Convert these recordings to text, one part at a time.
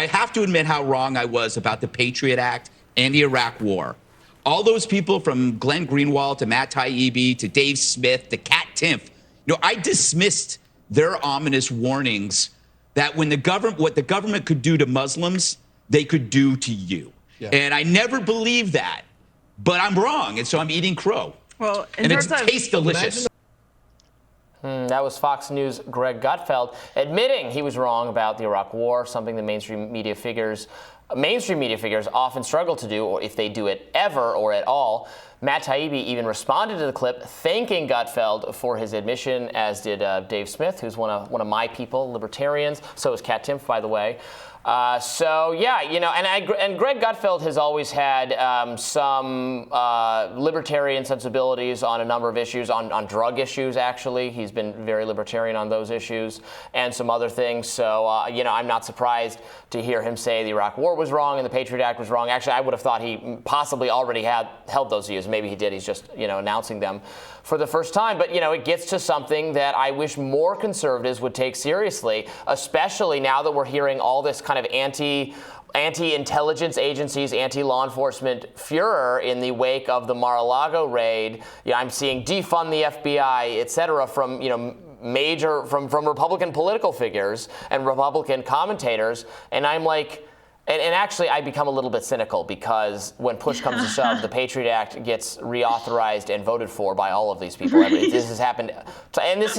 I have to admit how wrong I was about the Patriot Act and the Iraq War. All those people from Glenn Greenwald to Matt Taibbi to Dave Smith to Kat Timpf, I dismissed their ominous warnings that when what the government could do to Muslims, they could do to you. Yeah. And I never believed that, but I'm wrong, and so I'm eating crow. Well, and it tastes delicious. That was Fox News' Greg Gutfeld admitting he was wrong about the Iraq War, something that mainstream media figures often struggle to do, or if they do it ever or at all. Matt Taibbi even responded to the clip, thanking Gutfeld for his admission, as did Dave Smith, who's one of my people, libertarians. So is Kat Timpf, by the way. So yeah, and Greg Gutfeld has always had some libertarian sensibilities on a number of issues, on drug issues. Actually, he's been very libertarian on those issues and some other things. So I'm not surprised to hear him say the Iraq War was wrong and the Patriot Act was wrong. Actually, I would have thought he possibly already had held those views. Maybe he did. He's just announcing them for the first time. But it gets to something that I wish more conservatives would take seriously, especially now that we're hearing all this kind of anti-intelligence agencies, anti-law enforcement furor in the wake of the Mar-a-Lago raid. I'm seeing defund the FBI, et cetera, from from Republican political figures and Republican commentators, and I'm like. And actually, I become a little bit cynical because when push comes to shove, the Patriot Act gets reauthorized and voted for by all of these people. Right. This has happened, and this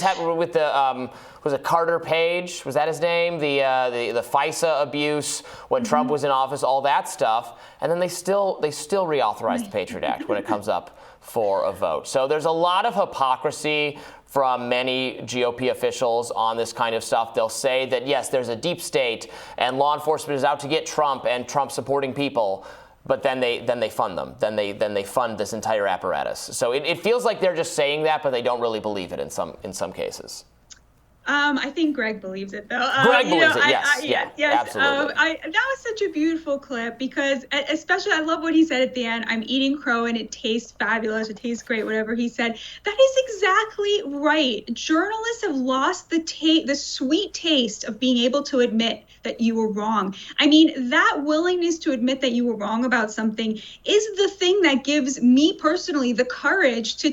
happened with the was it Carter Page? Was that his name? The FISA abuse when Trump was in office, all that stuff, and then they still reauthorize the Patriot Act when it comes up for a vote. So there's a lot of hypocrisy from many GOP officials on this kind of stuff. They'll say that, yes, there's a deep state and law enforcement is out to get Trump and Trump supporting people, but then they fund them. Then they fund this entire apparatus. So it feels like they're just saying that, but they don't really believe it in some cases. I think Greg believes it, though. Greg believes it, yes. Yes. Absolutely. That was such a beautiful clip because, especially, I love what he said at the end. I'm eating crow and it tastes fabulous. It tastes great, whatever he said. That is exactly right. Journalists have lost the sweet taste of being able to admit that you were wrong. I mean, that willingness to admit that you were wrong about something is the thing that gives me personally the courage to,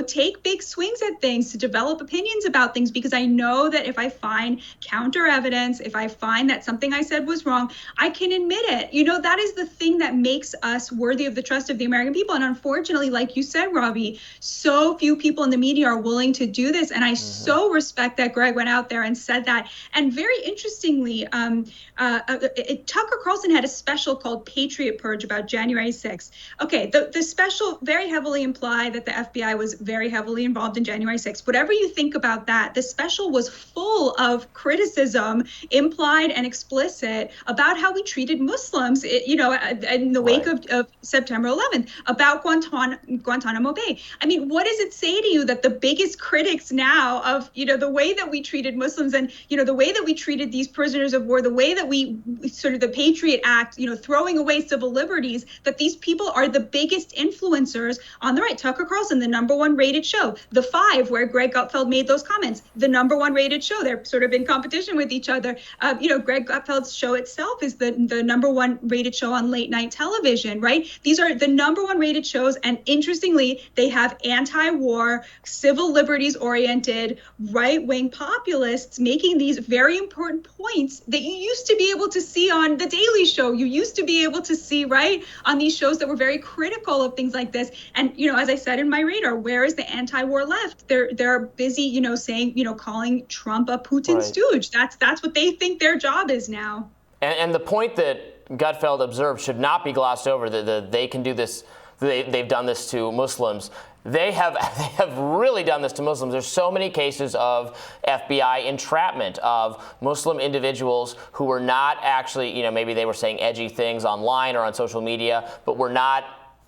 take big swings at things, to develop opinions about things, because I know that if I find counter evidence, if I find that something I said was wrong, I can admit it. That is the thing that makes us worthy of the trust of the American people. And unfortunately, like you said, Robby, so few people in the media are willing to do this. And I so respect that Greg went out there and said that. And very interestingly, Tucker Carlson had a special called Patriot Purge about January 6th. Okay, the special very heavily implied that the FBI was very heavily involved in January 6th. Whatever you think about that, the special was full of criticism, implied and explicit, about how we treated Muslims, in the wake of September 11th, about Guantanamo Bay. I mean, what does it say to you that the biggest critics now of, the way that we treated Muslims and, the way that we treated these prisoners of war, the way that we sort of the Patriot Act, throwing away civil liberties, that these people are the biggest influencers on the right? Tucker Carlson, the #1 rated show. The Five, where Greg Gutfeld made those comments, the #1 rated show. They're sort of in competition with each other. Greg Gutfeld's show itself is the #1 rated show on late night television, right? These are the #1 rated shows. And interestingly, they have anti-war, civil liberties oriented, right-wing populists making these very important points that you used to be able to see on The Daily Show. You used to be able to see, right, on these shows that were very critical of things like this. And, as I said in my radar, where is the anti-war left? They're busy, saying, calling Trump a Putin stooge. That's what they think their job is now. And the point that Gutfeld observed should not be glossed over, that they can do this, they've done this to Muslims. They have really done this to Muslims. There's so many cases of FBI entrapment of Muslim individuals who were not actually, maybe they were saying edgy things online or on social media, but were not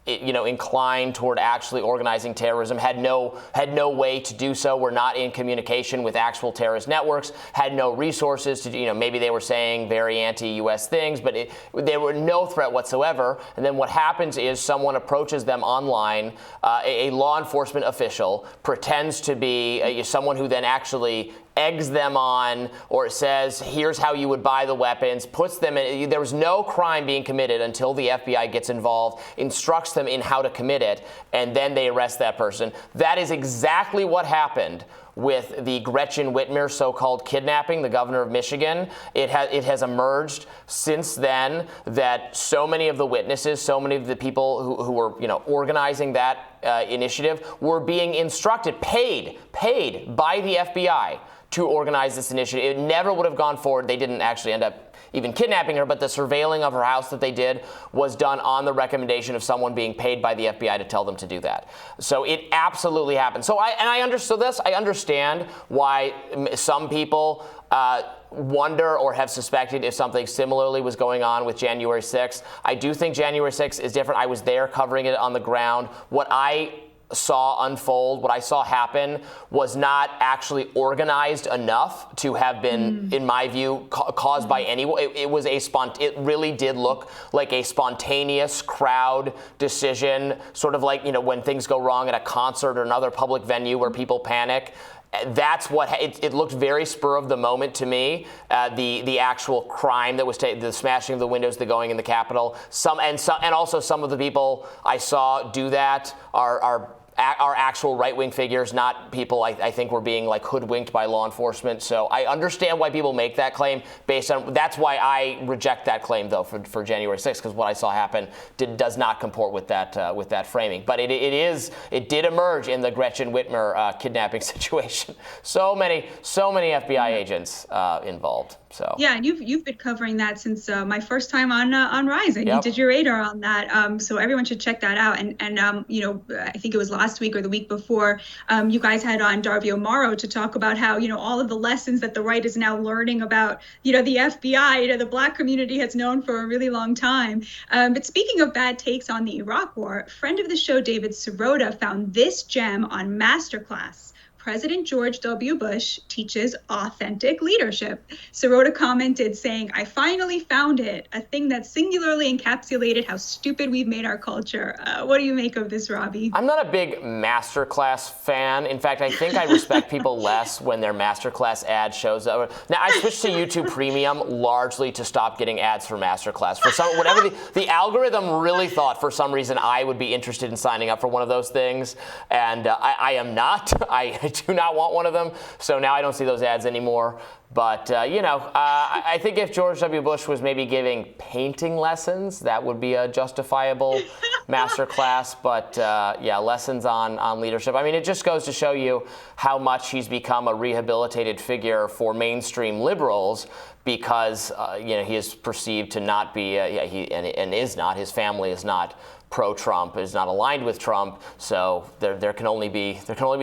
inclined toward actually organizing terrorism, had no way to do so, were not in communication with actual terrorist networks, had no resources to, maybe they were saying very anti-U.S. things, but they were no threat whatsoever. And then what happens is someone approaches them online, a law enforcement official, pretends to be someone who then actually eggs them on, or says, here's how you would buy the weapons, puts them in. There was no crime being committed until the FBI gets involved, instructs them in how to commit it, and then they arrest that person. That is exactly what happened with the Gretchen Whitmer so-called kidnapping, the governor of Michigan. It has emerged since then that so many of the witnesses, so many of the people who were organizing that initiative were being instructed, paid by the FBI to organize this initiative. It never would have gone forward. They didn't actually end up even kidnapping her, but the surveilling of her house that they did was done on the recommendation of someone being paid by the FBI to tell them to do that. So it absolutely happened. So I understood this. I understand why some people wonder or have suspected if something similarly was going on with January 6th. I do think January 6th is different. I was there covering it on the ground. What I saw unfold, what I saw happen, was not actually organized enough to have been, in my view, caused by anyone. It really did look like a spontaneous crowd decision, sort of like when things go wrong at a concert or another public venue where people panic. That's what it looked very spur of the moment to me. The actual crime that was the smashing of the windows, the going in the Capitol. And also some of the people I saw do that are actual right-wing figures, not people I think were being hoodwinked by law enforcement. So I understand why people make that claim that's why I reject that claim though for January 6th, because what I saw happen does not comport with that framing. But it did emerge in the Gretchen Whitmer kidnapping situation. So many FBI agents involved. So yeah, and you've been covering that since my first time on Rising. Yep. You did your radar on that, so everyone should check that out. And I think it was last week or the week before, you guys had on Darvio Morrow to talk about how all of the lessons that the right is now learning about the FBI, the Black community has known for a really long time. But speaking of bad takes on the Iraq War, friend of the show David Sirota found this gem on Masterclass. President George W. Bush teaches authentic leadership. Sirota commented saying, "I finally found it, a thing that singularly encapsulated how stupid we've made our culture." What do you make of this, Robby? I'm not a big Masterclass fan. In fact, I think I respect people less when their Masterclass ad shows up. Now, I switched to YouTube Premium largely to stop getting ads for Masterclass. For whatever the algorithm really thought for some reason I would be interested in signing up for one of those things, and I am not. I do not want one of them, so now I don't see those ads anymore. But, I think if George W. Bush was maybe giving painting lessons, that would be a justifiable masterclass. But, lessons on leadership. I mean, it just goes to show you how much he's become a rehabilitated figure for mainstream liberals because, he is perceived to not be, and is not, his family is not pro-Trump, is not aligned with Trump, so there can only be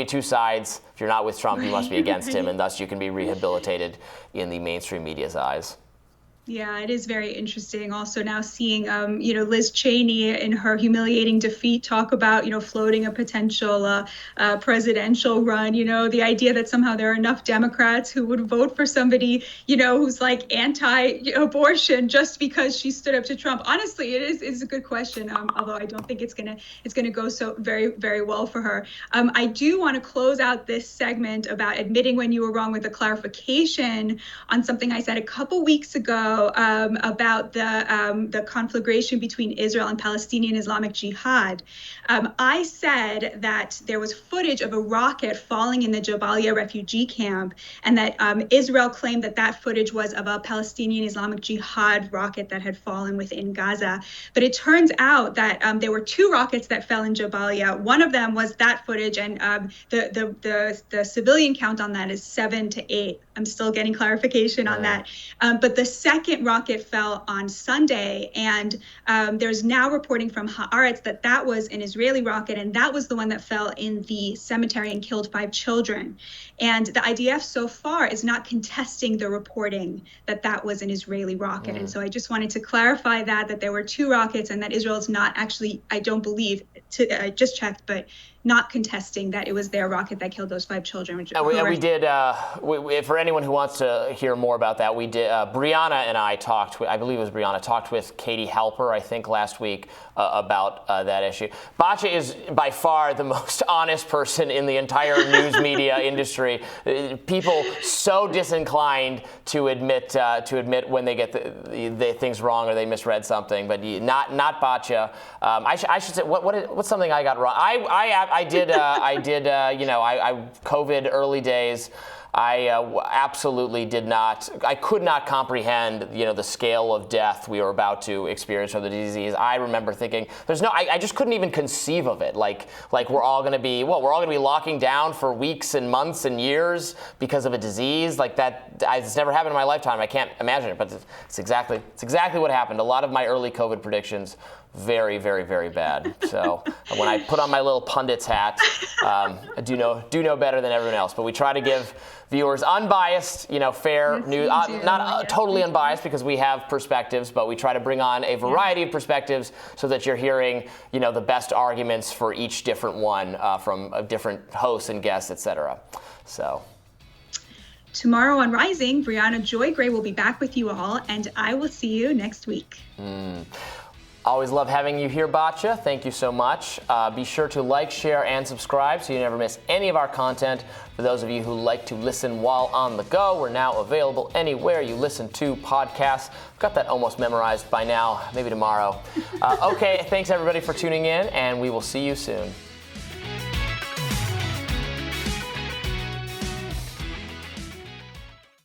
two sides. If you're not with Trump, you must be against him, and thus you can be rehabilitated in the mainstream media's eyes. Yeah, it is very interesting. Also now seeing, Liz Cheney in her humiliating defeat talk about, floating a potential presidential run. The idea that somehow there are enough Democrats who would vote for somebody, who's like anti-abortion just because she stood up to Trump. Honestly, it's a good question. Although I don't think it's gonna go so very, very well for her. I do want to close out this segment about admitting when you were wrong with a clarification on something I said a couple weeks ago. About the conflagration between Israel and Palestinian Islamic Jihad. I said that there was footage of a rocket falling in the Jabalia refugee camp, and that Israel claimed that footage was of a Palestinian Islamic Jihad rocket that had fallen within Gaza. But it turns out that there were two rockets that fell in Jabalia. One of them was that footage, and the civilian count on that is 7 to 8. I'm still getting clarification on that. But the second rocket fell on Sunday, and there's now reporting from Haaretz that was an Israeli rocket, and that was the one that fell in the cemetery and killed 5 children. And the IDF so far is not contesting the reporting that was an Israeli rocket. And so I just wanted to clarify that there were 2 rockets, and that Israel is not actually, I don't believe, I just checked, but not contesting that it was their rocket that killed those 5 children. We did, for anyone who wants to hear more about that, we did, Brianna and I talked, I believe it was Brianna, talked with Katie Halper, I think, last week about that issue. Batya is by far the most honest person in the entire news media industry. People so disinclined to admit when they get the things wrong or they misread something, but not Batya. I should say what's something I got wrong. I did COVID early days. I absolutely did not. I could not comprehend, the scale of death we were about to experience from the disease. I remember thinking, I just couldn't even conceive of it. Like we're all going to be locking down for weeks and months and years because of a disease like that. It's never happened in my lifetime. I can't imagine it, but it's exactly what happened. A lot of my early COVID predictions, very, very, very bad. So when I put on my little pundit's hat, I do know better than everyone else. But we try to give viewers unbiased, fair news. Not totally unbiased because we have perspectives, but we try to bring on a variety of perspectives so that you're hearing, the best arguments for each different one from different hosts and guests, etc. So. Tomorrow on Rising, Brianna Joy Gray will be back with you all, and I will see you next week. Always love having you here, Batya. Thank you so much. Be sure to like, share, and subscribe so you never miss any of our content. For those of you who like to listen while on the go, we're now available anywhere you listen to podcasts. I've got that almost memorized by now, maybe tomorrow. Okay, thanks everybody for tuning in, and we will see you soon.